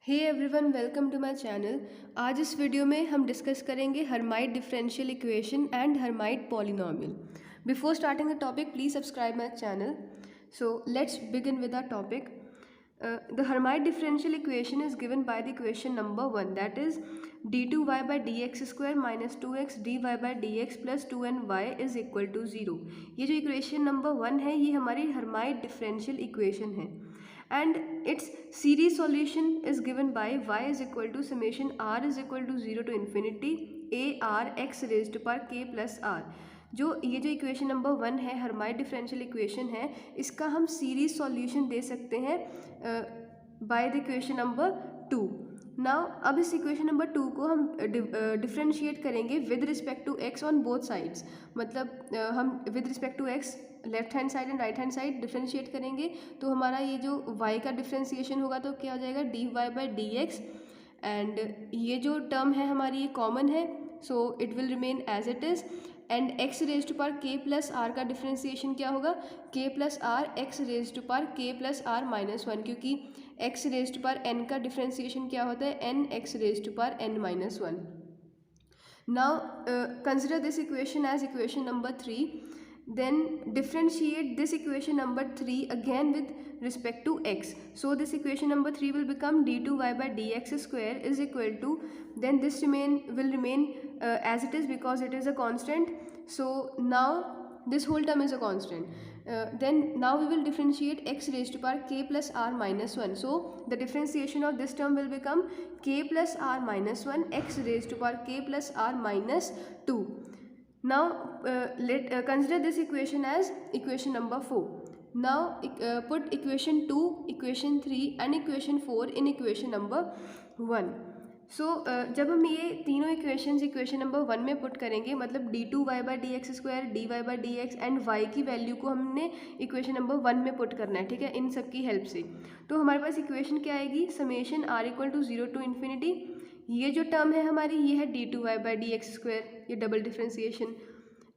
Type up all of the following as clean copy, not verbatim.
Hey everyone, welcome to my channel. आज इस video में हम डिस्कस करेंगे Hermite differential equation and Hermite polynomial. Before starting the topic, please subscribe my channel. So let's begin with the topic. The Hermite differential equation is given by the equation number 1, that is d2y by dx square minus 2x dy by dx plus 2ny is equal to 0. ये जो equation number 1 है ये हमारी Hermite differential equation है and its series solution is given by y is equal to summation r is equal to 0 to infinity a r x raised to power k plus r. ये जो equation number 1 है, Hermite differential equation है, इसका हम series solution दे सकते हैं by the equation number 2. Now अब इस इक्वेशन नंबर 2 को हम डिफरेंशिएट करेंगे with respect to x on both sides. मतलब हम with respect to x left hand side and right hand side differentiate करेंगे. तो हमारा ये जो y का डिफरेंशिएशन होगा तो क्या हो जाएगा, dy बाई dx. एंड ये जो टर्म है हमारी ये कॉमन है, so it will remain as it is. And x raise to power k plus R का डिफरेंशिएशन क्या होगा, k plus R x raise to power k plus R minus 1, क्योंकि x raise to power n का differentiation क्या होता है, n x raise to power n minus 1. Now consider this equation as equation number 3. Then differentiate this equation number 3 again with respect to x. So this equation number 3 will become d2y by dx square is equal to, then this will remain as it is because it is a constant. So now this whole term is a constant. Then now we will differentiate x raised to power k plus r minus 1. So the differentiation of this term will become k plus r minus 1 x raised to power k plus r minus 2. Now consider this equation as equation number 4. Now put equation 2, equation 3 and equation 4 in equation number 1. So जब हम ये तीनों equations equation number 1 में put करेंगे, मतलब d2y by D X square, D Y by D X and y की value को हमने इक्वेशन नंबर 1 में पुट करना है, ठीक है, इन सब की हेल्प से. तो हमारे पास इक्वेशन क्या आएगी, summation r equal to 0 to infinity. ये जो टर्म है हमारी ये है d2y by D X square, ये डबल डिफ्रेंसिएशन.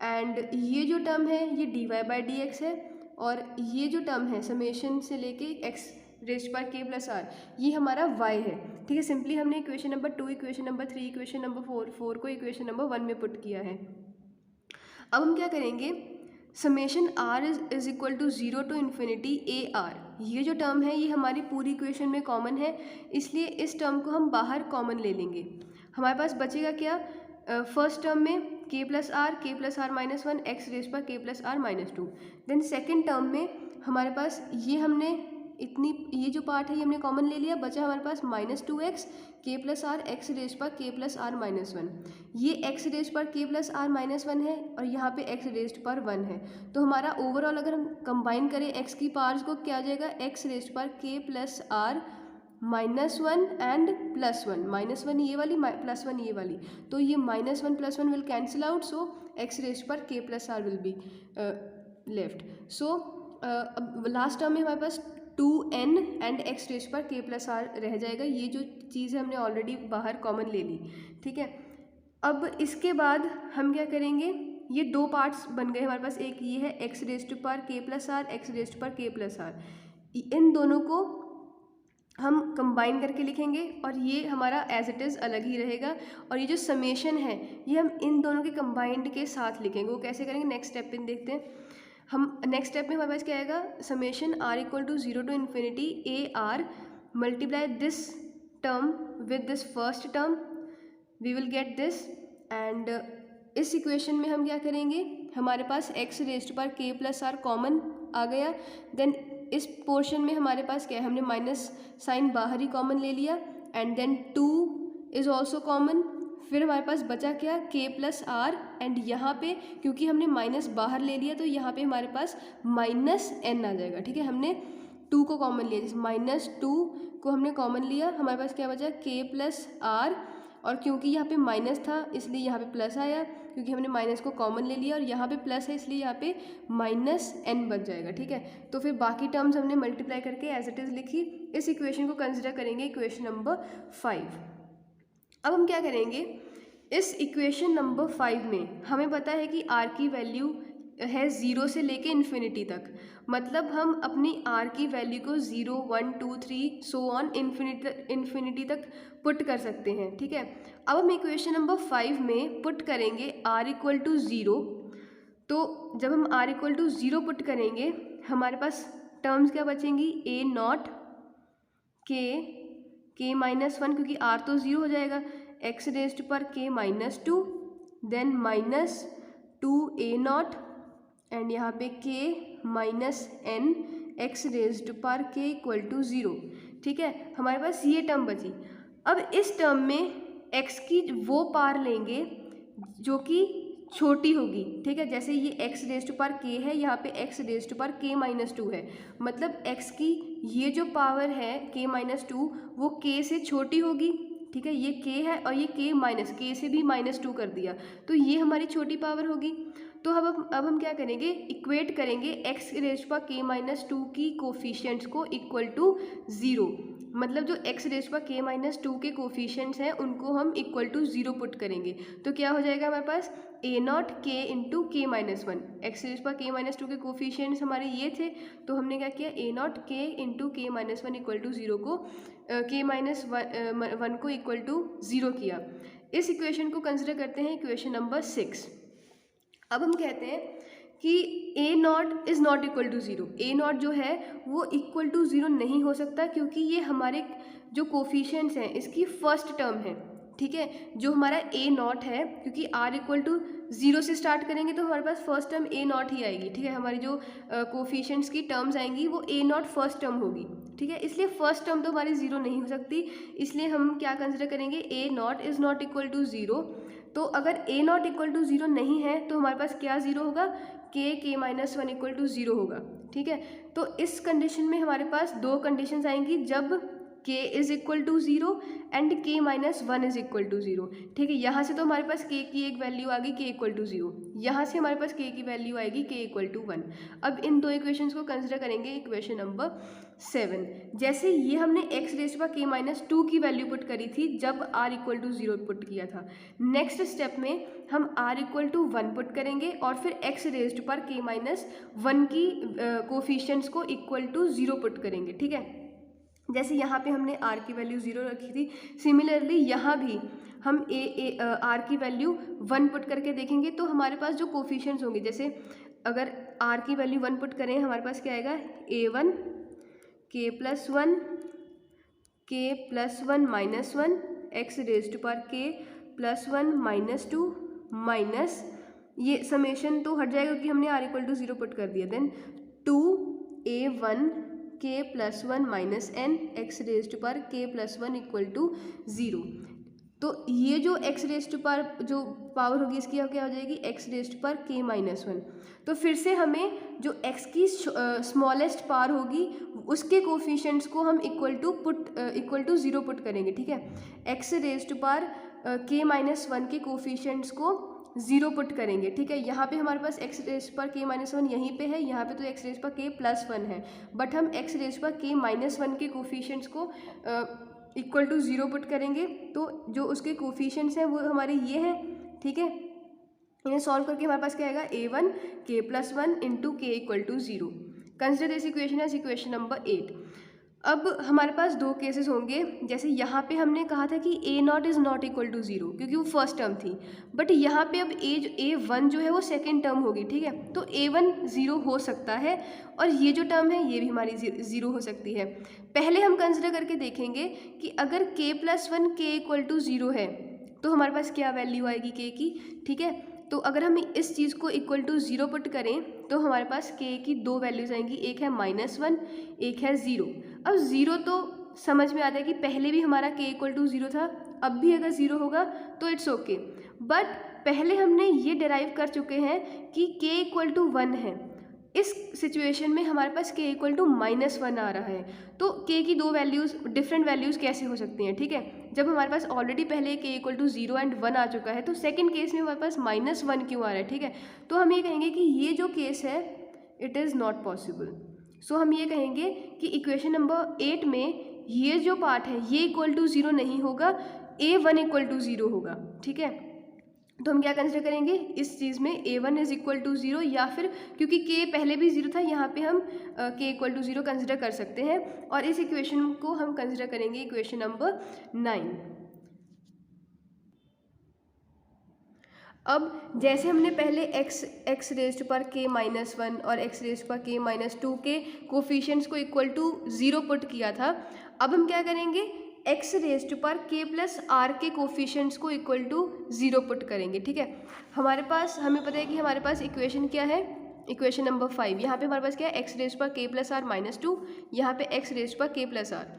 एंड ये जो टर्म है ये dy बाई डी एक्स है, और ये जो टर्म है समेशन से लेके x रेस्ट पर k प्लस आर, ये हमारा y है, ठीक है. सिंपली हमने equation number 2, equation number 3, equation number 4 को इक्वेशन नंबर 1 में पुट किया है. अब हम क्या करेंगे, summation r is equal to 0 to infinity A R. ये जो टर्म है ये हमारी पूरी इक्वेशन में कॉमन है, इसलिए इस टर्म को हम बाहर कॉमन ले लेंगे. हमारे पास बचेगा क्या, फर्स्ट टर्म में k plus R minus 1 X raise पर k plus R minus 2. Then second term में हमारे पास ये जो पार्ट है ये हमने कॉमन ले लिया, बचा हमारे पास minus 2x k plus R x raise पर k प्लस आर माइनस 1. ये x रेज पर k प्लस आर माइनस 1 है और यहाँ पे x रेज पर 1 है. तो हमारा ओवरऑल अगर हम कंबाइन करें x की पार्ट्स को, क्या आ जाएगा, x रेज पर k plus R minus 1 and plus 1, minus 1 ये वाली प्लस 1 ये वाली, तो ये minus 1 plus 1 will cancel out. So x raise पर k plus R will be left. So अब लास्ट टर्म में हमारे पास 2n एंड एक्स रेज पर k प्लस आर रह जाएगा. ये जो चीज़ है हमने ऑलरेडी बाहर कॉमन ले ली, ठीक है. अब इसके बाद हम क्या करेंगे, ये दो पार्ट्स बन गए हमारे पास, एक ये है X raise to power k plus R, x raise पर k प्लस आर. इन दोनों को हम कंबाइन करके लिखेंगे और ये हमारा एज इट इज़ अलग ही रहेगा. और ये जो समेशन है ये हम इन दोनों के कंबाइंड के साथ लिखेंगे. वो कैसे करेंगे, नेक्स्ट स्टेप में देखते हैं. हम नेक्स्ट स्टेप में हमारे पास क्या आएगा, summation r equal to 0 to infinity A R multiply this term with this first term, we will get this. And इस इक्वेशन में हम क्या करेंगे, हमारे पास x रेज पर k प्लस आर कॉमन आ गया. देन इस पोर्शन में हमारे पास क्या है, हमने माइनस साइन बाहर ही कॉमन ले लिया. And then 2 is also common. फिर हमारे पास बचा क्या, k प्लस आर, एंड यहाँ पे क्योंकि हमने माइनस बाहर ले लिया तो यहाँ पे हमारे पास माइनस n आ जाएगा, ठीक है. हमने 2 को कॉमन लिया, जैसे माइनस 2 को हमने कॉमन लिया, हमारे पास क्या बचा, k प्लस आर, और क्योंकि यहाँ पे माइनस था इसलिए यहाँ पे प्लस आया, क्योंकि हमने माइनस को कॉमन ले लिया और यहाँ पे प्लस है इसलिए यहाँ पे माइनस n बच जाएगा, ठीक है. तो फिर बाकी टर्म्स हमने मल्टीप्लाई करके एज इट इज़ लिखी. इस इक्वेशन को कंसिडर करेंगे इक्वेशन नंबर 5. अब हम क्या करेंगे, इस इक्वेशन नंबर 5 में हमें पता है कि r की वैल्यू है 0 से लेके इन्फिनिटी तक, मतलब हम अपनी r की वैल्यू को 0 1 2 3 सो ऑन इन्फिनिटी तक पुट कर सकते हैं, ठीक है। अब हम इक्वेशन नंबर 5 में पुट करेंगे r इक्वल टू 0। तो जब हम r इक्वल टू 0 पुट करेंगे हमारे पास टर्म्स क्या बचेंगी, a नॉट k माइनस 1, क्योंकि r तो 0 हो जाएगा, x रेज्ड पर k minus 2, then minus 2a naught and यहाँ पे k minus n x raised पर k इक्वल टू 0, ठीक है। हमारे पास ये टर्म बची। अब इस टर्म में x की वो पार लेंगे जो कि छोटी होगी, ठीक है। जैसे ये x रेज्ड पर k है, यहाँ पे x रेज्ड पर k माइनस 2 है, मतलब x की ये जो पावर है k माइनस 2 वो k से छोटी होगी, ठीक है। ये k है और ये k माइनस k से भी माइनस 2 कर दिया, तो ये हमारी छोटी पावर होगी। तो अब हम क्या करेंगे, इक्वेट करेंगे x रेज्ड पर k माइनस 2 की कोफिशिएंट्स को इक्वल टू 0, मतलब जो x रेज्ड पर k माइनस 2 के कोफिशिएंट्स हैं उनको हम इक्वल टू 0 पुट करेंगे। तो क्या हो जाएगा हमारे पास a नॉट k इंटू के माइनस 1, एक्स रेज्ड पर k माइनस 2 के कोफिशिएंट्स हमारे ये थे, तो हमने क्या किया, a नॉट k इंटू के माइनस 1 इक्वल टू 0 को k माइनस 1 को इक्वल टू 0 किया। इस इक्वेशन को कंसिडर करते हैं इक्वेशन नंबर 6। अब हम कहते हैं कि a naught is not equal to 0, a naught जो है वो इक्वल टू 0 नहीं हो सकता, क्योंकि ये हमारे जो कोफिशिएंट्स हैं इसकी फर्स्ट टर्म है, ठीक है। जो हमारा a नॉट है, क्योंकि r इक्वल टू 0 से स्टार्ट करेंगे तो हमारे पास फर्स्ट टर्म a नॉट ही आएगी, ठीक है। हमारी जो कोफिशिएंट्स की टर्म्स आएंगी वो a नॉट फर्स्ट टर्म होगी, ठीक है। इसलिए फर्स्ट टर्म तो हमारी 0 नहीं हो सकती, इसलिए हम क्या कंसिडर करेंगे, a naught is not equal to 0। तो अगर a नॉट इक्वल टू 0 नहीं है तो हमारे पास क्या 0 होगा, k माइनस 1 इक्वल टू 0 होगा, ठीक है। तो इस कंडीशन में हमारे पास दो कंडीशंस आएंगी, जब k is equal to 0 and k minus 1 is equal to 0, ठीक है। यहाँ से तो हमारे पास k की एक वैल्यू आ गई k इक्वल टू 0, यहाँ से हमारे पास k की वैल्यू आएगी k इक्वल टू 1। अब इन दो इक्वेशंस को कंसिडर करेंगे इक्वेशन नंबर 7। जैसे ये हमने x रेज़ पर k माइनस 2 की वैल्यू पुट करी थी जब r इक्वल टू 0 पुट किया था, नेक्स्ट स्टेप में हम r इक्वल टू 1 पुट करेंगे और फिर x रेज़ पर k माइनस 1 की कोफिशिएंट्स को इक्वल टू 0 पुट करेंगे, ठीक है। जैसे यहाँ पे हमने r की वैल्यू 0 रखी थी, सिमिलरली यहाँ भी हम r की वैल्यू 1 पुट करके देखेंगे तो हमारे पास जो कोफिशिएंट्स होंगे, जैसे अगर r की वैल्यू 1 पुट करें हमारे पास क्या आएगा, a1 k plus 1 k plus 1 minus 1 x raised पर k प्लस 1 माइनस 2 माइनस ये समेशन तो हट जाएगा क्योंकि हमने r इक्वल टू 0 पुट कर दिया, then 2a1 k plus 1 minus n x raised पर k प्लस 1 इक्वल टू 0। तो ये जो x रेज्ड पर जो पावर होगी इसकी क्या हो जाएगी, x रेज्ड पर k माइनस 1। तो फिर से हमें जो x की स्मॉलेस्ट पावर होगी उसके कोफिशिएंट्स को हम इक्वल टू 0 पुट करेंगे, ठीक है। x रेज्ड पर k माइनस 1 के कोफिशिएंट्स को 0 पुट करेंगे, ठीक है। यहाँ पे हमारे पास x रेज़ पर k माइनस 1 यहीं पे है, यहाँ पे तो x रेज़ पर k प्लस 1 है, बट हम x रेज़ पर k माइनस 1 के कोफिशिएंट्स को इक्वल टू 0 पुट करेंगे, तो जो उसके कोफिशिएंट्स हैं वो हमारे ये हैं, ठीक है। इन्हें सॉल्व करके हमारे पास क्या आएगा, a1 k plus 1 into k equal to 0। Consider this equation as equation number 8। अब हमारे पास दो केसेस होंगे, जैसे यहाँ पे हमने कहा था कि a naught is not equal to 0 क्योंकि वो फर्स्ट टर्म थी, बट यहाँ पे अब a1 जो है वो सेकेंड टर्म होगी, ठीक है। तो a1 0 हो सकता है और ये जो टर्म है ये भी हमारी 0 हो सकती है। पहले हम कंसिडर करके देखेंगे कि अगर k plus 1 k equal to 0 है तो हमारे पास क्या वैल्यू आएगी k की, ठीक है। तो अगर हम इस चीज़ को इक्वल टू 0 पुट करें तो हमारे पास k की दो वैल्यूज़ आएंगी, एक है -1 एक है 0। अब 0 तो समझ में आता है कि पहले भी हमारा k इक्वल टू 0 था, अब भी अगर 0 होगा तो इट्स ओके, बट पहले हमने ये डिराइव कर चुके हैं कि k इक्वल टू 1 है। इस सिचुएशन में हमारे पास k इक्वल टू -1 आ रहा है, तो k की दो वैल्यूज़ डिफरेंट वैल्यूज़ कैसे हो सकती हैं, ठीक है। जब हमारे पास ऑलरेडी पहले k इक्वल टू 0 एंड 1 आ चुका है तो सेकंड केस में हमारे पास -1 क्यों आ रहा है, ठीक है। तो हम ये कहेंगे कि ये जो केस है इट इज़ नॉट पॉसिबल। सो हम ये कहेंगे कि इक्वेशन नंबर 8 में ये जो पार्ट है ये इक्वल टू 0 नहीं होगा, a1 इक्वल टू 0 होगा, ठीक है। तो हम क्या कंसिडर करेंगे इस चीज़ में a1 इज इक्वल टू 0, या फिर क्योंकि k पहले भी 0 था यहाँ पे हम k इक्वल टू 0 कंसिडर कर सकते हैं, और इस इक्वेशन को हम कंसिडर करेंगे इक्वेशन नंबर 9। अब जैसे हमने पहले x रेज्ड पर k माइनस 1 और x रेज्ड पर k माइनस 2 के कोफिशिएंट्स को इक्वल टू 0 पुट किया था, अब हम क्या करेंगे x रेज्ड पर k प्लस r के कोफिशिएंट्स को इक्वल टू 0 पुट करेंगे। ठीक है, हमारे पास हमें पता है कि हमारे पास इक्वेशन क्या है, इक्वेशन नंबर 5। यहाँ पे हमारे पास क्या है x रेज्ड पर k प्लस आर माइनस 2, यहाँ पे x रेज्ड पर k प्लस आर।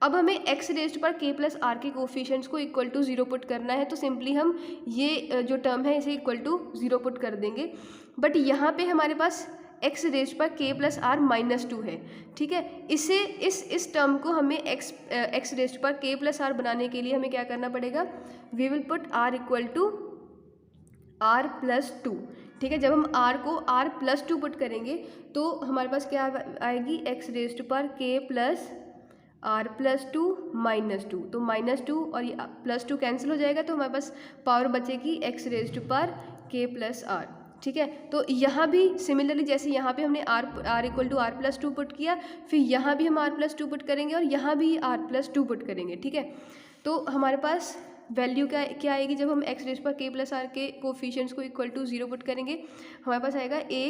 अब हमें x रेज्ड पर k प्लस आर के कोफिशिएंट्स को इक्वल टू 0 पुट करना है, तो सिंपली हम ये जो टर्म है इसे इक्वल टू 0 पुट कर देंगे। बट यहाँ पे हमारे पास x रेज्ड पर k प्लस आर माइनस 2 है। ठीक है, इसे इस टर्म को हमें x रेज्ड पर k प्लस आर बनाने के लिए हमें क्या करना पड़ेगा, we will put r equal to r plus 2। ठीक है, जब हम r को r प्लस 2 पुट करेंगे तो हमारे पास क्या आएगी x रेज्ड पर k plus r plus 2 minus 2, तो माइनस 2 और ये प्लस 2 कैंसिल हो जाएगा, तो हमारे पास पावर बचेगी x रेज्ड पर k प्लस r। ठीक है, तो यहाँ भी सिमिलरली जैसे यहाँ पे हमने r equal to r plus 2 put किया, फिर यहाँ भी हम r प्लस 2 पुट करेंगे और यहाँ भी r प्लस 2 पुट करेंगे। ठीक है, तो हमारे पास वैल्यू क्या आएगी जब हम x रेज्ड पर k प्लस आर के कोफिशिएंट्स को इक्वल टू 0 पुट करेंगे, हमारे पास आएगा a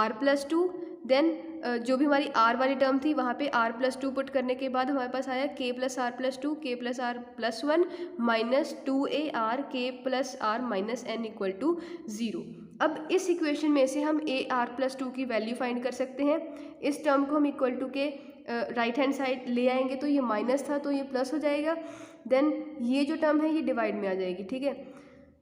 r प्लस 2, देन जो भी हमारी r वाली टर्म थी वहाँ पे r प्लस 2 पुट करने के बाद हमारे पास आया k plus are plus 2, k plus are plus 1 minus 2ar k plus R minus n equal to 0। अब इस इक्वेशन में से हम a r प्लस 2 की वैल्यू फाइंड कर सकते हैं। इस टर्म को हम इक्वल टू के राइट हैंड साइड ले आएंगे, तो ये माइनस था तो ये प्लस हो जाएगा, देन ये जो टर्म है ये डिवाइड में आ जाएगी। ठीक है,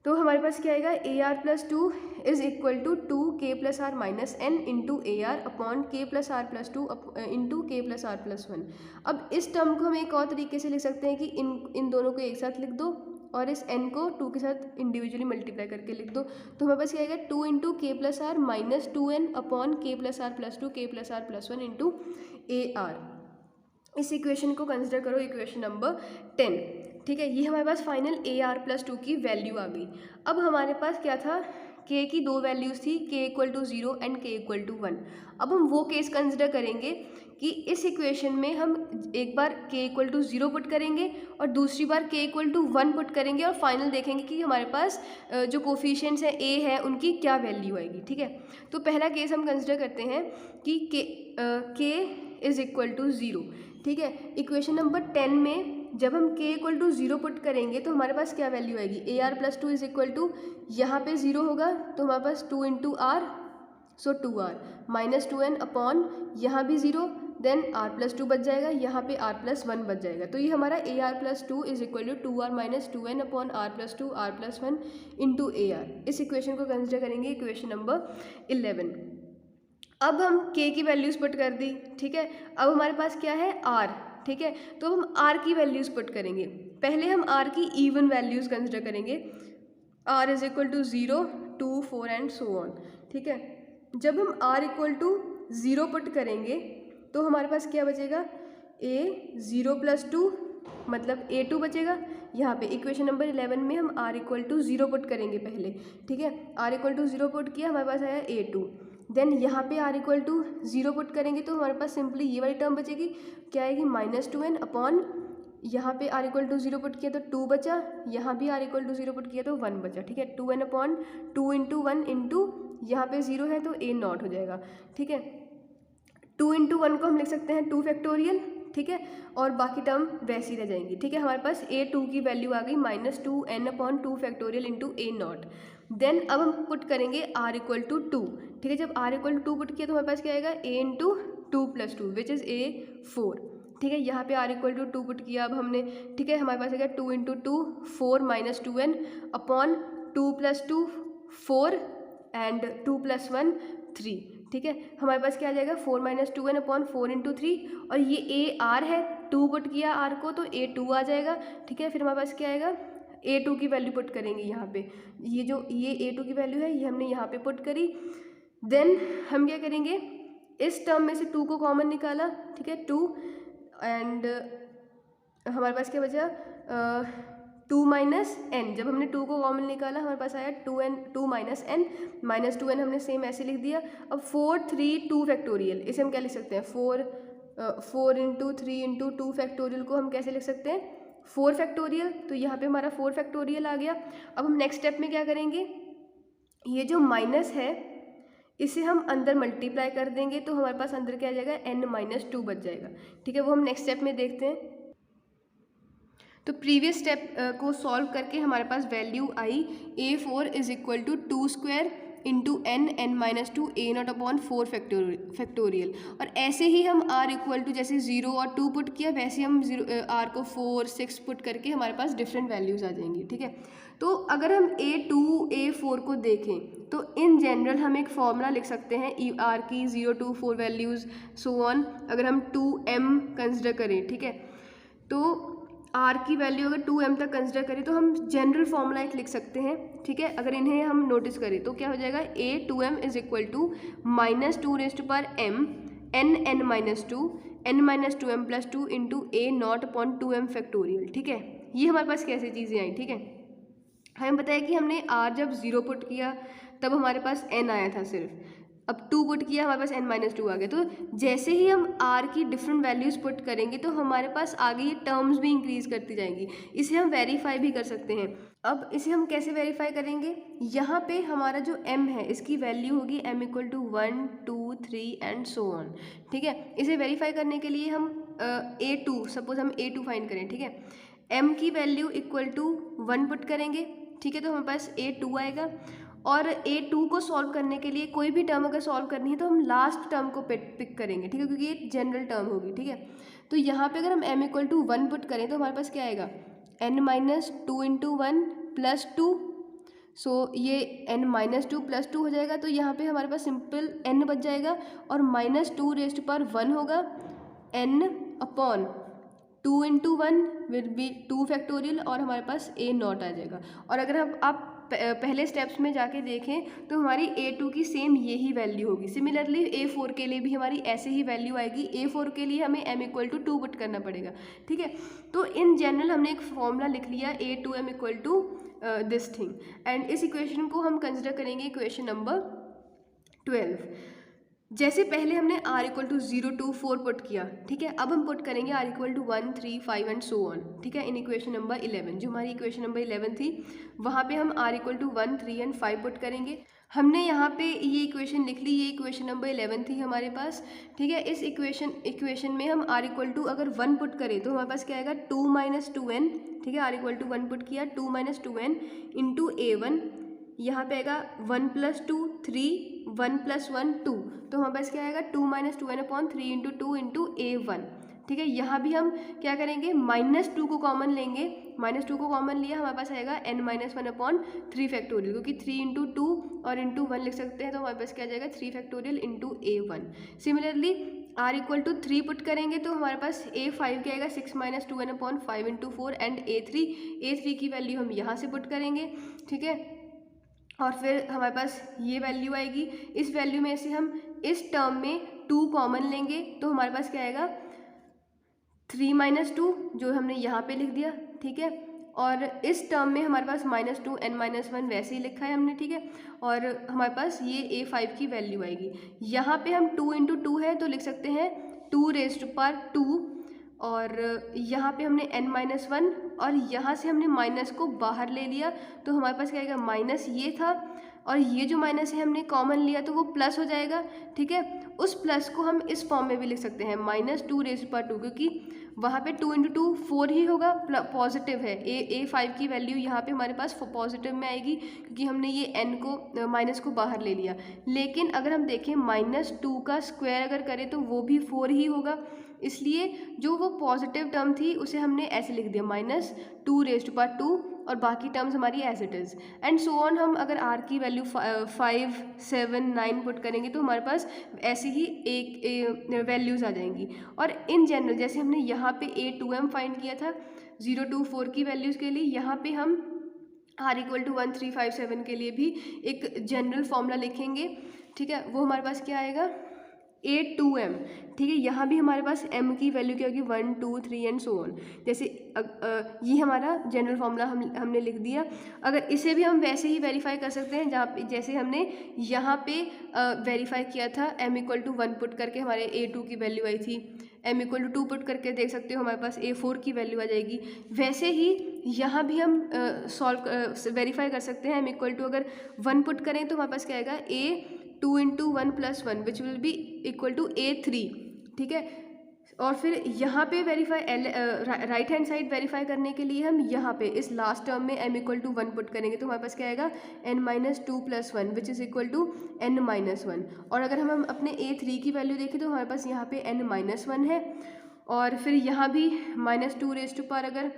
तो हमारे पास क्या आएगा A are plus 2 is equal to 2 k plus R minus n into A R upon k plus are plus 2 into k plus are plus 1। अब इस टर्म को हम एक और तरीके से लिख सकते हैं कि इन दोनों को एक साथ लिख दो और इस n को 2 के साथ इंडिविजुअली मल्टीप्लाई करके लिख दो, तो हमारे पास क्या आएगा 2 into K plus R minus 2n upon k plus are plus 2 k plus are plus 1 into A R. इस इक्वेशन को कंसिडर करो इक्वेशन नंबर 10। ठीक है, ये हमारे पास फाइनल ए आर प्लस 2 की वैल्यू आ गई। अब हमारे पास क्या था, k की दो वैल्यूज़ थी, k equal to 0 and k equal to 1। अब हम वो केस कंसिडर करेंगे कि इस इक्वेशन में हम एक बार k इक्वल टू 0 पुट करेंगे और दूसरी बार k इक्वल टू 1 पुट करेंगे और फाइनल देखेंगे कि हमारे पास जो कोफिशिएंट्स हैं a है उनकी क्या वैल्यू आएगी। ठीक है, तो पहला केस हम कंसिडर करते हैं कि k इज़ इक्वल टू 0। ठीक है, इक्वेशन नंबर 10 में जब हम k इक्वल टू 0 पुट करेंगे तो हमारे पास क्या वैल्यू आएगी, A are plus 2 is equal to, यहाँ पे 0 होगा तो हमारे पास 2 into R, so 2r minus 2n upon यहाँ भी 0, देन r प्लस 2 बच जाएगा, यहाँ पे r प्लस 1 बच जाएगा, तो ये हमारा a are plus 2 is equal to 2r minus 2n upon r plus 2 r plus 1 into A R. इस इक्वेशन को कंसिडर करेंगे इक्वेशन नंबर 11। अब हम k की वैल्यूज़ पुट कर दी। ठीक है, अब हमारे पास क्या है r। ठीक है, तो हम r की वैल्यूज़ पुट करेंगे। पहले हम r की इवन वैल्यूज़ कंसिडर करेंगे, r is equal to 0 2 4 and so on. ठीक है, जब हम r इक्वल टू 0 पुट करेंगे तो हमारे पास क्या बचेगा, a 0 प्लस 2 मतलब a2 बचेगा। यहाँ पे इक्वेशन नंबर 11 में हम r इक्वल टू 0 पुट करेंगे पहले। ठीक है, r इक्वल टू 0 पुट किया, हमारे पास आया a2, देन यहाँ पे r इक्वल टू 0 पुट करेंगे तो हमारे पास सिंपली ये वाली टर्म बचेगी, क्या आएगी माइनस 2n अपॉन, यहाँ पे r इक्वल टू 0 पुट किया तो 2 बचा, यहाँ भी r इक्वल टू 0 पुट किया तो 1 बचा। ठीक है, 2n अपॉन 2 इंटू 1 इंटू यहाँ पे 0 है तो a नॉट हो जाएगा। ठीक है, 2 इंटू 1 को हम लिख सकते हैं 2 फैक्टोरियल। ठीक है, और बाकी टर्म वैसी रह जाएंगी। ठीक है, हमारे पास a2 की वैल्यू आ गई minus 2n upon 2 factorial into a naught. Then अब हम पुट करेंगे r इक्वल टू 2। ठीक है, जब r इक्वल टू 2 पुट किया तो हमारे पास क्या आएगा, a into 2 plus 2 which is a4। ठीक है, यहाँ पे r इक्वल टू 2 पुट किया अब हमने। ठीक है, हमारे पास आएगा 2 into 2 4 minus 2n upon 2 plus 2 4 and 2 plus 1 3। ठीक है, हमारे पास क्या आ जाएगा 4 माइनस 2n अपॉन 4 इंटू 3, और ये ए आर है, 2 पुट किया r को तो a2 आ जाएगा। ठीक है, फिर हमारे पास क्या आएगा, a2 की वैल्यू पुट करेंगे यहाँ पे, ये a2 की वैल्यू है ये हमने यहाँ पे पुट करी। देन हम क्या करेंगे, इस टर्म में से 2 को कॉमन निकाला। ठीक है, 2 एंड हमारे पास क्या बचा, 2 माइनस एन, जब हमने 2 को कॉमन निकाला हमारे पास आया 2n, 2 minus N, minus 2n हमने सेम ऐसे लिख दिया। अब 4 3 2 फैक्टोरियल, इसे हम क्या लिख सकते हैं, 4 इंटू 3 इंटू 2 फैक्टोरियल को हम कैसे लिख सकते हैं, 4 फैक्टोरियल। तो यहाँ पे हमारा 4 फैक्टोरियल आ गया। अब हम नेक्स्ट स्टेप में क्या करेंगे, ये जो माइनस है इसे हम अंदर मल्टीप्लाई कर देंगे, तो हमारे पास अंदर क्या आ जाएगा, n माइनस 2 बच जाएगा। ठीक है, वो हम नेक्स्ट स्टेप में देखते हैं। तो प्रीवियस स्टेप को सॉल्व करके हमारे पास वैल्यू आई a4 is equal to 2 square into n minus 2 a0 upon 4 factorial. और ऐसे ही हम r इक्वल टू जैसे 0 और 2 पुट किया, वैसे हम r को 4 6 पुट करके हमारे पास डिफरेंट वैल्यूज़ आ जाएंगी। ठीक है, तो अगर हम a2 a4 को देखें तो इन जनरल हम एक फॉर्मूला लिख सकते हैं r की 0 to 4 वैल्यूज़ सो ऑन। अगर हम 2m कंसिडर करें, ठीक है, तो r की वैल्यू अगर 2m तक कंसिडर करें तो हम जनरल फॉर्मूला एक लिख सकते हैं। ठीक है, अगर इन्हें हम नोटिस करें तो क्या हो जाएगा, a2m is equal to minus 2 raised to power m n minus 2 n minus 2m plus 2 into a0 upon 2m factorial. ठीक है, ये हमारे पास कैसे चीज़ें आई। ठीक है, हमें बताया कि हमने r जब 0 पुट किया तब हमारे पास n आया था सिर्फ, अब 2 पुट किया हमारे पास n माइनस 2 आ गया। तो जैसे ही हम r की डिफरेंट वैल्यूज़ पुट करेंगे तो हमारे पास आगे ये टर्म्स भी इंक्रीज़ करती जाएंगी। इसे हम वेरीफाई भी कर सकते हैं। अब इसे हम कैसे वेरीफाई करेंगे, यहाँ पे हमारा जो m है इसकी वैल्यू होगी m equal to 1 2 3 and so on. ठीक है, इसे वेरीफाई करने के लिए हम a2, सपोज हम a2 फाइंड करें। ठीक है, m की वैल्यू इक्वल टू 1 पुट करेंगे। ठीक है, तो हमारे पास a2 आएगा। और a2 को सॉल्व करने के लिए कोई भी टर्म अगर सॉल्व करनी है तो हम लास्ट टर्म को पिक करेंगे। ठीक है, क्योंकि ये जनरल टर्म होगी। ठीक है, तो यहाँ पे अगर हम m इक्वल टू 1 पुट करें तो हमारे पास क्या आएगा, n माइनस 2 इंटू 1 प्लस 2। सो ये n माइनस 2 प्लस 2 हो जाएगा, तो यहाँ पे हमारे पास सिंपल n बच जाएगा और माइनस 2 रेज़्ड टू पावर 1 होगा, n upon 2 into 1 will B 2 factorial और हमारे पास a0 आ जाएगा। और अगर हम आप पहले स्टेप्स में जाके देखें तो हमारी a2 की सेम यही वैल्यू होगी। सिमिलरली a4 के लिए भी हमारी ऐसे ही वैल्यू आएगी। a4 के लिए हमें m इक्वल टू 2 पुट करना पड़ेगा। ठीक है, तो इन जनरल हमने एक फॉर्मूला लिख लिया a2m equal to this thing, and इस इक्वेशन को हम कंसिडर करेंगे इक्वेशन नंबर 12। जैसे पहले हमने r equal to 0 to 4 put किया, ठीक है, अब हम पुट करेंगे r equal to 1 3 5 and so on. ठीक है, इन इक्वेशन नंबर 11, जो हमारी इक्वेशन नंबर 11 थी वहाँ पे हम r equal to 1 3 and 5 put करेंगे। हमने यहाँ पे ये इक्वेशन लिख ली, ये इक्वेशन नंबर 11 थी हमारे पास। ठीक है, इस इक्वेशन में हम r इक्वल टू अगर 1 पुट करें तो हमारे पास क्या आएगा, 2 माइनस 2n। ठीक है, r इक्वल टू 1 पुट किया, 2 माइनस 2n इंटू a1, यहाँ पे आएगा 1 प्लस 2 3 1 प्लस 1 2, तो हमारे पास क्या आएगा 2 minus 2n upon 3 into 2 into a1। ठीक है, यहाँ भी हम क्या करेंगे, माइनस 2 को कॉमन लेंगे, माइनस 2 को कॉमन लिया हमारे पास आएगा n माइनस 1 अपॉन 3 फैक्टोरियल, क्योंकि 3 इंटू 2 और इंटू 1 लिख सकते हैं, तो हमारे पास क्या आ जाएगा 3 factorial into a1। Similarly r equal to 3 put करेंगे तो हमारे पास a5 क्या आएगा 6 minus 2n upon 5 into 4 and a3 की वैल्यू हम यहाँ से पुट करेंगे। ठीक है, और फिर हमारे पास ये वैल्यू आएगी। इस वैल्यू में से हम इस टर्म में 2 कॉमन लेंगे तो हमारे पास क्या आएगा 3 माइनस 2, जो हमने यहाँ पे लिख दिया। ठीक है, और इस टर्म में हमारे पास माइनस 2 n माइनस 1 वैसे ही लिखा है हमने। ठीक है, और हमारे पास ये a5 की वैल्यू आएगी। यहाँ पे हम 2 इंटू 2 है तो लिख सकते हैं 2 रेज़्ड टू पावर 2, और यहाँ पे हमने n माइनस 1 और यहाँ से हमने माइनस को बाहर ले लिया तो हमारे पास क्या आएगा, माइनस ये था और ये जो माइनस है हमने कॉमन लिया तो वो प्लस हो जाएगा। ठीक है, उस प्लस को हम इस फॉर्म में भी लिख सकते हैं माइनस 2 रेज़्ड पावर 2, क्योंकि वहाँ पे 2 इंटू 2 4 ही होगा, पॉजिटिव है। a5 की वैल्यू यहाँ पे हमारे पास पॉजिटिव में आएगी क्योंकि हमने ये n को माइनस को बाहर ले लिया। लेकिन अगर हम देखें माइनस 2 का स्क्वायर अगर करें तो वो भी 4 ही होगा, इसलिए जो वो पॉजिटिव टर्म थी उसे हमने ऐसे लिख दिया माइनस 2 रेज़्ड टू पावर 2, और बाकी टर्म्स हमारी as it is and so on. हम अगर r की वैल्यू 5 7 9 पुट करेंगे तो हमारे पास ऐसे ही एक वैल्यूज़ आ जाएंगी। और इन जनरल जैसे हमने यहाँ पे a2m फाइंड किया था 0 to 4 की वैल्यूज़ के लिए, यहाँ पे हम r इक्वल टू 1 3 5 7 के लिए भी एक जनरल फॉर्मूला लिखेंगे। ठीक है, वो हमारे पास क्या आएगा, A2m, ठीक है। यहाँ भी हमारे पास m की वैल्यू क्या होगी 1 2 3 एंड सो ऑन। जैसे ये हमारा जनरल फॉर्मूला हमने लिख दिया। अगर इसे भी हम वैसे ही वेरीफाई कर सकते हैं जहाँ पे जैसे हमने यहाँ पे वेरीफाई किया था m = 1 पुट करके हमारे A2 की वैल्यू आई थी, m = 2 पुट करके देख सकते हो हमारे पास A4 की वैल्यू आ जाएगी। वैसे ही यहाँ भी हम वेरीफाई कर सकते हैं m = अगर 1 पुट करें तो हमारे पास क्या आएगा A2 × 1 + 1 which will be equal to A3, ठीक है। और फिर यहाँ पे verify right hand side verify करने के लिए हम यहाँ पे इस लास्ट टर्म में m = 1 पुट करेंगे तो हमारे पास क्या आएगा n-2 + 1 which is equal to n-1। और अगर हम अपने A3 की वैल्यू देखें तो हमारे पास यहाँ पे n-1 है, और फिर यहाँ भी -2 अगर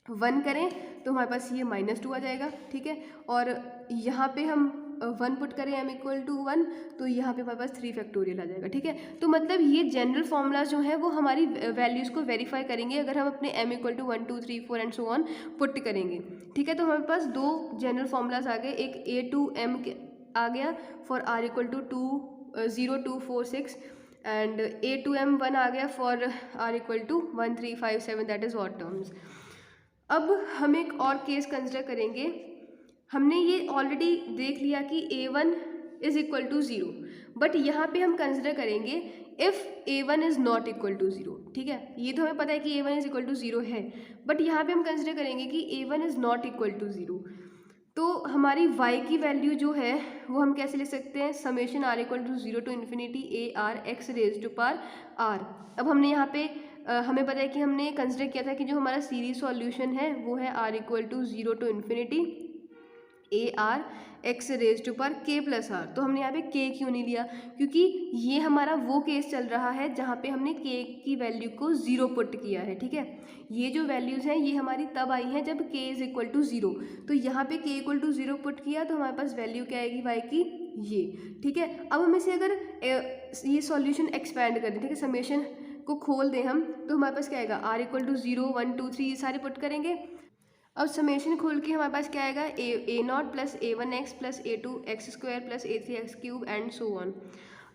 1 करें तो हमारे पास ये -2 आ जाएगा, ठीक है। और यहाँ पे हम 1 पुट करें m = 1 तो यहाँ पे हमारे पास 3 फैक्टोरियल आ जाएगा, ठीक है। तो मतलब ये जनरल फॉर्मूला जो है वो हमारी वैल्यूज़ को वेरीफाई करेंगे अगर हम अपने m = 1 2 3 4 and so on put करेंगे, ठीक है। तो हमारे पास दो जनरल फॉर्मूलाज आ गए, एक A2m आ गया फॉर r = 2 0 2 4 6 एंड A2m1 आ गया for r = 1 3 5 7 that is odd terms. अब हम एक और केस कंसिडर करेंगे। हमने ये ऑलरेडी देख लिया कि A1 = 0, बट यहाँ पे हम कंसिडर करेंगे if A1 is not equal to 0, ठीक है। ये तो हमें पता है कि A1 = 0 है, बट यहाँ पे हम कंसिडर करेंगे कि A1 is not equal to 0। तो हमारी y की वैल्यू जो है वो हम कैसे लिख सकते हैं, समेशन r = 0 to ∞ ARx⁻r। अब हमने यहाँ पे हमें पता है कि हमने कंसिडर किया था कि जो हमारा सीरीज सॉल्यूशन है वो है r = 0 to ∞ ARx⁻k+r। तो हमने यहाँ पे k क्यों नहीं लिया, क्योंकि ये हमारा वो केस चल रहा है जहाँ पे हमने k की वैल्यू को 0 पुट किया है, ठीक है। ये जो वैल्यूज़ हैं ये हमारी तब आई हैं जब k = 0। तो यहाँ पे k = 0 पुट किया तो हमारे पास वैल्यू क्या आएगी y की, ये, ठीक है। अब हम इसे अगर ये सॉल्यूशन एक्सपैंड कर दें, ठीक है, समेशन को खोल दें हम, तो हमारे पास क्या आएगा r = 0 1 2 3 ये सारे पुट करेंगे। अब समेशन खोल के हमारे पास क्या आएगा A0 + A1x + A2x² + A3x³ and so on.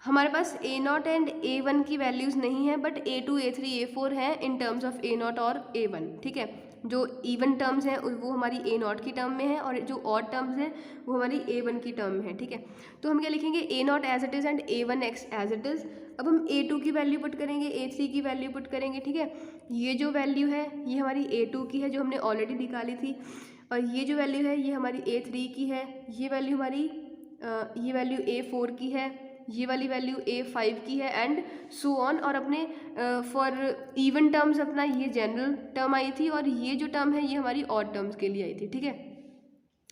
हमारे पास A0 एंड A1 की वैल्यूज़ नहीं है, बट A2 A3 A4 है इन टर्म्स ऑफ A0 और A1, ठीक है। जो इवन टर्म्स हैं वो हमारी A0 की टर्म में है और जो ऑड टर्म्स हैं वो हमारी A1 की टर्म में है, ठीक है। तो हम क्या लिखेंगे A0 as it is and A1x as it is. अब हम A2 की वैल्यू पुट करेंगे, A3 की वैल्यू पुट करेंगे, ठीक है। ये जो वैल्यू है ये हमारी A2 की है जो हमने ऑलरेडी निकाली थी, और ये जो वैल्यू है ये हमारी A3 की है, ये वैल्यू हमारी ये वैल्यू A4 की है, ये वाली वैल्यू A5 की है एंड सो ऑन। और अपने फॉर इवन टर्म्स अपना ये जनरल टर्म आई थी और ये जो टर्म है ये हमारी ऑड टर्म्स के लिए आई थी, ठीक है।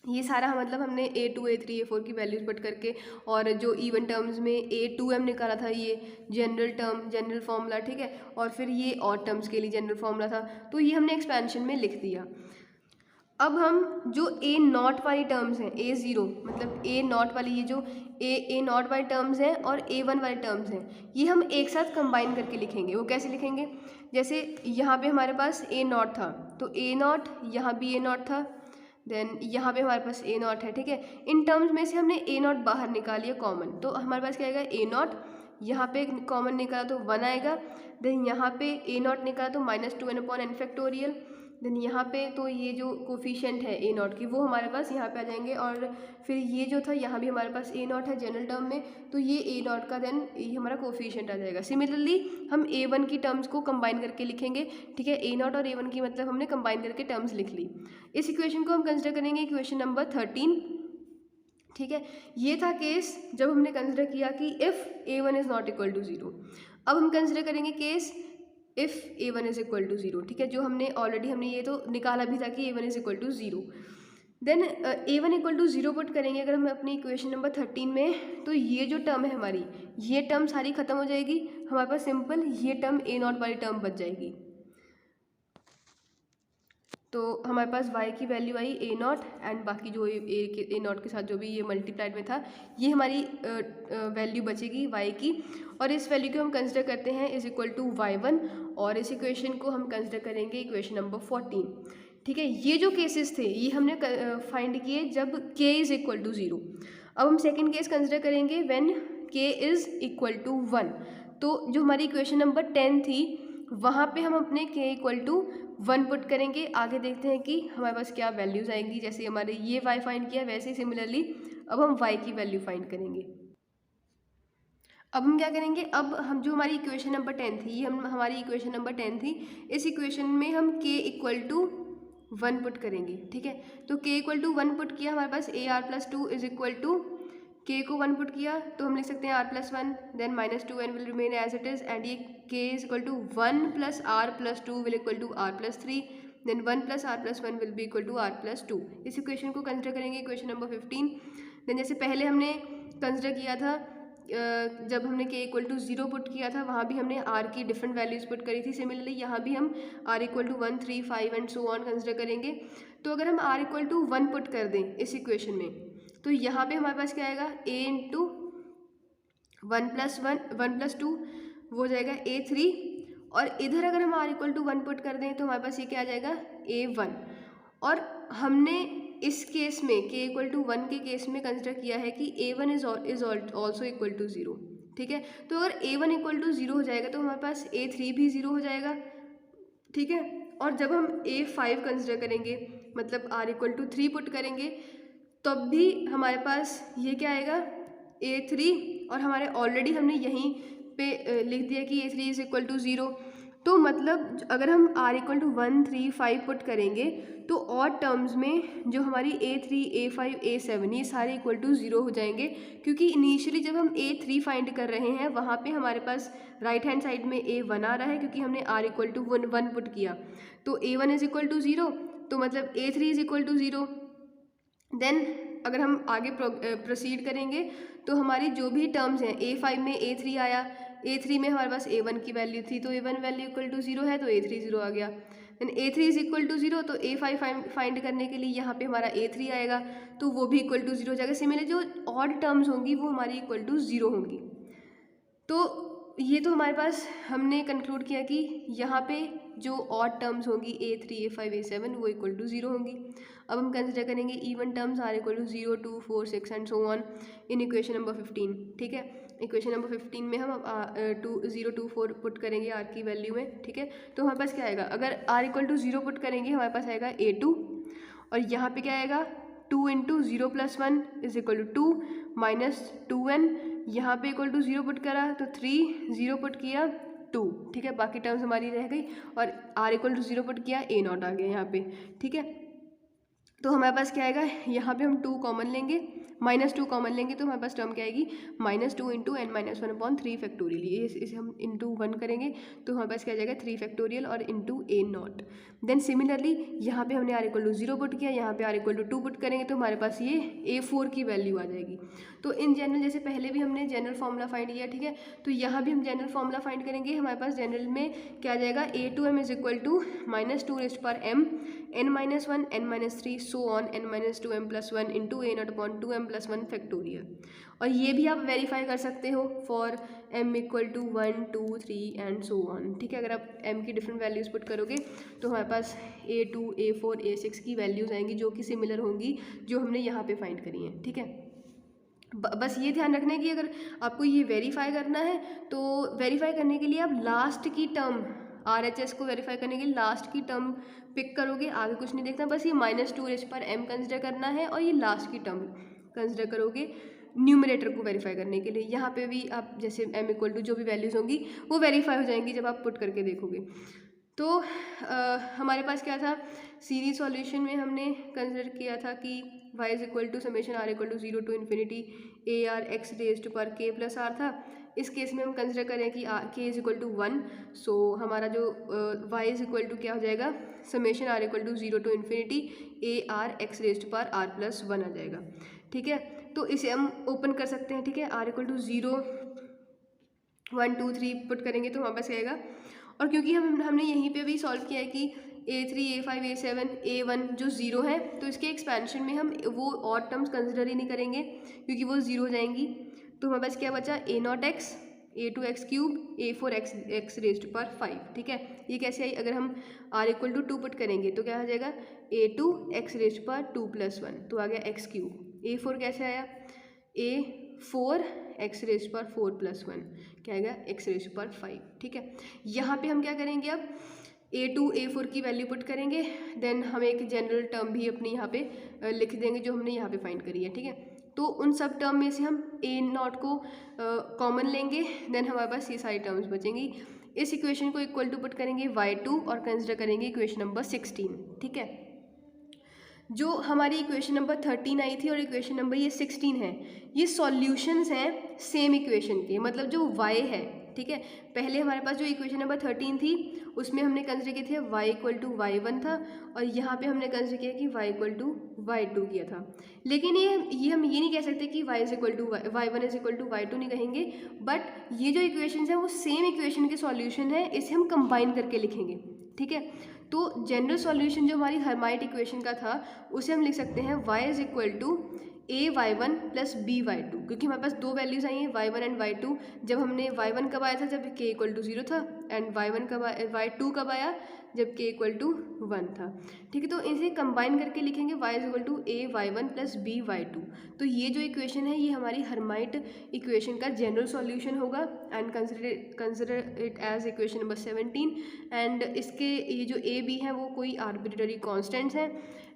ये सारा मतलब हमने A2 A3 A4 की वैल्यूज पुट करके, और जो इवन टर्म्स में A2m निकाला था ये जनरल टर्म जनरल फॉर्मूला, ठीक है। और फिर ये ऑड टर्म्स के लिए जनरल फॉर्मूला था, तो ये हमने एक्सपेंशन में लिख दिया। अब हम जो A0 वाली टर्म्स हैं, A0 मतलब A0 वाली ये जो A0 वाली टर्म्स हैं और A1 वाली टर्म्स हैं, ये हम एक साथ कंबाइन करके लिखेंगे। वो कैसे लिखेंगे, जैसे यहाँ पे हमारे पास A0 था तो A0, यहाँ भी A0 था, देन यहाँ पे हमारे पास A0 है, ठीक है। इन टर्म्स में से हमने A0 बाहर निकालिए कॉमन, तो हमारे पास क्या आएगा A0, यहाँ पे कॉमन निकाला तो 1 आएगा, देन यहाँ पे A0 निकाला तो -2n/n, देन यहाँ पे तो ये जो कोफिशिएंट है A0 की वो हमारे पास यहाँ पे आ जाएंगे, और फिर ये जो था यहाँ भी हमारे पास A0 है जनरल टर्म में, तो ये A0 का देन ये हमारा कोफिशिएंट आ जाएगा। सिमिलरली हम A1 की टर्म्स को कंबाइन करके लिखेंगे, ठीक है। A0 और A1 की मतलब हमने कंबाइन करके टर्म्स लिख ली। इस इक्वेशन को हम कंसिडर करेंगे इक्वेशन नंबर 13, ठीक है। ये था केस जब हमने कंसिडर किया कि if A1 is not equal to 0। अब हम कंसिडर करेंगे case if A1 is equal to 0, ठीक है, जो हमने ऑलरेडी हमने ये तो निकाला भी था कि A1 is equal to 0। Then A1 equal to 0 put करेंगे अगर हम अपनी इक्वेशन नंबर 13 में, तो ये जो टर्म है हमारी ये टर्म सारी खत्म हो जाएगी, हमारे पास सिंपल ये टर्म A0 वाली टर्म बच जाएगी। तो हमारे पास y की वैल्यू आई A0 एंड बाकी जो A0 के साथ जो भी ये मल्टीप्लाइड में था ये हमारी वैल्यू बचेगी y की, और इस वैल्यू को हम कंसिडर करते हैं इज इक्वल टू y1, और इस इक्वेशन को हम कंसिडर करेंगे इक्वेशन नंबर 14, ठीक है। ये जो केसेस थे ये हमने फाइंड किए जब k इज़ इक्वल टू 0। अब हम सेकेंड केस कंसिडर करेंगे when k is equal to 1। तो जो हमारी इक्वेशन नंबर 10 थी वहाँ पे हम अपने k इक्वल टू 1 पुट करेंगे। आगे देखते हैं कि हमारे पास क्या वैल्यूज़ आएंगी। जैसे हमारे ये y फाइंड किया वैसे ही सिमिलरली अब हम y की वैल्यू फाइंड करेंगे। अब हम क्या करेंगे, अब हम जो हमारी इक्वेशन नंबर 10 थी, ये हमारी इक्वेशन नंबर 10 थी, इस इक्वेशन में हम k इक्वल टू 1 पुट करेंगे। ठीक है, तो k इक्वल टू 1 पुट किया, हमारे पास A are plus 2 is equal to k को 1 पुट किया तो हम लिख सकते हैं r plus 1 then minus 2 n will remain as it is and ये k is equal to 1 plus are plus 2 will equal to r plus 3 then 1 plus are plus 1 will be equal to r plus 2। इस equation को consider करेंगे equation number 15। Then जैसे पहले हमने consider किया था जब हमने k इक्वल टू 0 पुट किया था वहाँ भी हमने r की डिफरेंट वैल्यूज़ पुट करी थी। सिमिलरली यहाँ भी हम r equal to 1, 3, 5 and so on consider करेंगे। तो अगर हम r इक्वल टू 1 पुट कर दें इस इक्वेशन में तो यहाँ पे हमारे पास क्या आएगा, a इंटू 1 प्लस 2 वो हो जाएगा a3 और इधर अगर हम r इक्वल टू 1 पुट कर दें तो हमारे पास ये क्या आ जाएगा a1। और हमने इस केस में k इक्वल टू 1 के केस में कंसिडर किया है कि a1 is also equal to 0। ठीक है, तो अगर a1 इक्वल टू 0 हो जाएगा तो हमारे पास a3 भी 0 हो जाएगा। ठीक है, और जब हम a5 कंसिडर करेंगे मतलब r इक्वल टू 3 पुट करेंगे तब भी हमारे पास ये क्या आएगा a3 और हमारे ऑलरेडी हमने यहीं पे लिख दिया कि a3 इज इक्वल टू 0। तो मतलब अगर हम r इक्वल टू 1, 3, 5 पुट करेंगे तो और टर्म्स में जो हमारी a3, a5, a7 ये सारे इक्वल टू 0 हो जाएंगे क्योंकि इनिशियली जब हम a3 फाइंड कर रहे हैं वहाँ पे हमारे पास राइट हैंड साइड में a1 आ रहा है क्योंकि हमने r इक्वल टू 1 पुट किया। तो a1 इज इक्वल टू 0 तो मतलब a3 is equal to 0। Then अगर हम आगे प्रोसीड करेंगे तो हमारी जो भी टर्म्स हैं a5 में a3 आया, a3 में हमारे पास a1 की वैल्यू थी तो a1 वैल्यू इक्वल टू 0 है तो a3 0 आ गया। Then a3 is equal to 0 तो a5 फाइंड करने के लिए यहाँ पे हमारा a3 आएगा तो वो भी इक्वल टू 0 हो जाएगा। सिमिलरली जो ऑड टर्म्स होंगी वो हमारी इक्वल टू 0 होंगी। तो ये तो हमारे पास हमने कंक्लूड किया कि यहाँ पे जो ऑड टर्म्स होंगी a3, a5, a7 वो इक्वल टू 0 होंगी। अब हम कंसिडर करेंगे even terms r equal to 0, 2, 4, 6 and so on in equation number 15। ठीक है, इक्वेशन नंबर 15 में हम 0, 2, 4 पुट करेंगे r की वैल्यू में। ठीक है, तो हमारे पास क्या आएगा, अगर r इक्वल टू 0 पुट करेंगे हमारे पास आएगा a2 और यहाँ पे क्या आएगा 2 into 0 plus 1 is equal to 2 minus 2n, यहाँ पे इक्वल टू 0 पुट करा तो 3, 0 पुट किया 2। ठीक है, बाकी टर्म्स हमारी रह गई और r इक्वल टू 0 पुट किया a नॉट आ गया यहाँ पे। ठीक है, तो हमारे पास क्या आएगा, यहाँ पे हम 2 कॉमन लेंगे, -2 कॉमन लेंगे तो हमारे पास टर्म क्या आएगी -2 into n minus 1 upon 3 factorial. ये इसे हम इंटू 1 करेंगे तो हमारे पास क्या आ जाएगा 3 फैक्टोरियल और into a naught. Then similarly यहाँ पे हमने r इक्वल टू 0 पुट किया, यहाँ पे r इक्वल टू 2 पुट करेंगे तो हमारे पास ये a4 की वैल्यू आ जाएगी। तो इन जनरल जैसे पहले भी हमने जनरल फार्मूला फाइंड किया, ठीक है, तो यहाँ भी हम जनरल फार्मूला फाइंड करेंगे। हमारे पास जनरल में क्या आ जाएगा a2m is equal to -2m n-1 n-3 so on n-2m plus 1 into a naught upon 2m plus 1 factorial. और ये भी आप वेरीफाई कर सकते हो for m equal to 1, 2, 3 and so on. ठीक है, अगर आप m की डिफरेंट वैल्यूज़ पुट करोगे तो हमारे पास a2, a4, a6 की वैल्यूज़ आएंगी जो कि सिमिलर होंगी जो हमने यहाँ पे फाइंड करी हैं। ठीक है, बस ये ध्यान रखना है कि अगर आपको ये वेरीफाई करना है तो वेरीफाई करने के लिए आप लास्ट की टर्म RHS को वेरीफाई करने के लिए लास्ट की टर्म पिक करोगे, आगे कुछ नहीं देखना, बस ये -2h/m कंसिडर करना है और ये लास्ट की टर्म कंसिडर करोगे न्यूमरेटर को वेरीफाई करने के लिए। यहाँ पे भी आप जैसे m इक्वल टू जो भी वैल्यूज़ होंगी वो वेरीफाई हो जाएंगी जब आप पुट करके देखोगे। तो हमारे पास क्या था, सीरीज सॉल्यूशन में हमने कंसिडर किया था कि y is equal to summation r equal to 0 to infinity ARx raised to power k plus r था। इस केस में हम कंसिडर करें कि k is equal to 1, so हमारा जो y इज इक्वल टू क्या हो जाएगा, summation r equal to 0 to infinity ARx raised to power r plus 1 आ जाएगा। ठीक है, तो इसे हम ओपन कर सकते हैं। ठीक है, r इक्वल टू 0, 1, 2, 3 पुट करेंगे तो हमारे पास आएगा। और क्योंकि हमने यहीं पे भी सॉल्व किया है कि a3, a5, a7, a1 जो 0 है तो इसके एक्सपेंशन में हम वो और टर्म्स कंसिडर ही नहीं करेंगे क्योंकि वो 0 हो जाएंगी। तो हमारे पास क्या बचा, a0x, a2x cube, a4x raised to power 5। ठीक है, ये कैसे आई, अगर हम r इक्वल टू 2 पुट करेंगे तो क्या हो जाएगा a2x raised to power 2 plus 1 तो आ गया x क्यूब। a4 कैसे आया, a4 एक्स रेज पावर 4 + 1 क्या आएगा एक्स रेज पावर 5, ठीक है। यहाँ पे हम क्या करेंगे, अब A2 A4 की वैल्यू पुट करेंगे, देन हम एक जनरल टर्म भी अपनी यहाँ पे लिख देंगे जो हमने यहाँ पे फाइंड करी है, ठीक है। तो उन सब टर्म में से हम A0 को कॉमन लेंगे, देन हमारे पास ये सारी टर्म्स बचेंगी। इस इक्वेशन को इक्वल टू पुट करेंगे y2 और कंसिडर करेंगे इक्वेशन नंबर 16, ठीक है। जो हमारी इक्वेशन नंबर 13 आई थी और इक्वेशन नंबर ये 16 है, ये सॉल्यूशंस हैं सेम इक्वेशन के, मतलब जो y है, ठीक है। पहले हमारे पास जो इक्वेशन नंबर 13 थी उसमें हमने कंसिडर किया था y = y1 था, और यहाँ पे हमने कंसिडर किया कि y = y2 किया था। लेकिन ये हम ये नहीं कह सकते कि y1 = y2 नहीं कहेंगे, बट ये जो इक्वेशंस हैं वो सेम इक्वेशन के सॉल्यूशन है, इसे हम कंबाइन करके लिखेंगे, ठीक है। तो जनरल सॉल्यूशन जो हमारी हर्माइट इक्वेशन का था उसे हम लिख सकते हैं y = ay1 + by2, क्योंकि हमारे पास दो वैल्यूज़ आई हैं y1 एंड y2। जब हमने y1 कब आया था, जब k = 0 था, एंड y2 कब आया, जब k = 1 था, ठीक है। तो इसे कंबाइन करके लिखेंगे y = ay1 + by2। तो ये जो इक्वेशन है ये हमारी हर्माइट इक्वेशन का जनरल सॉल्यूशन होगा, and consider it as equation number 17। And इसके ये जो a b हैं वो कोई आर्बिट्ररी कॉन्स्टेंट्स हैं,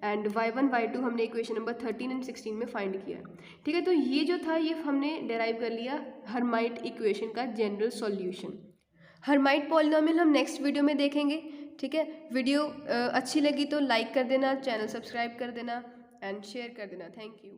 एंड y1 y2 हमने इक्वेशन नंबर 13 एंड 16 में फाइंड किया, ठीक है। तो ये जो था ये हमने डेराइव कर लिया हर्माइट इक्वेशन का जनरल सॉल्यूशन। हर्माइट पॉलिनोमियल हम नेक्स्ट वीडियो में देखेंगे, ठीक है। वीडियो अच्छी लगी तो लाइक कर देना, चैनल सब्सक्राइब कर देना एंड शेयर कर देना। Thank you.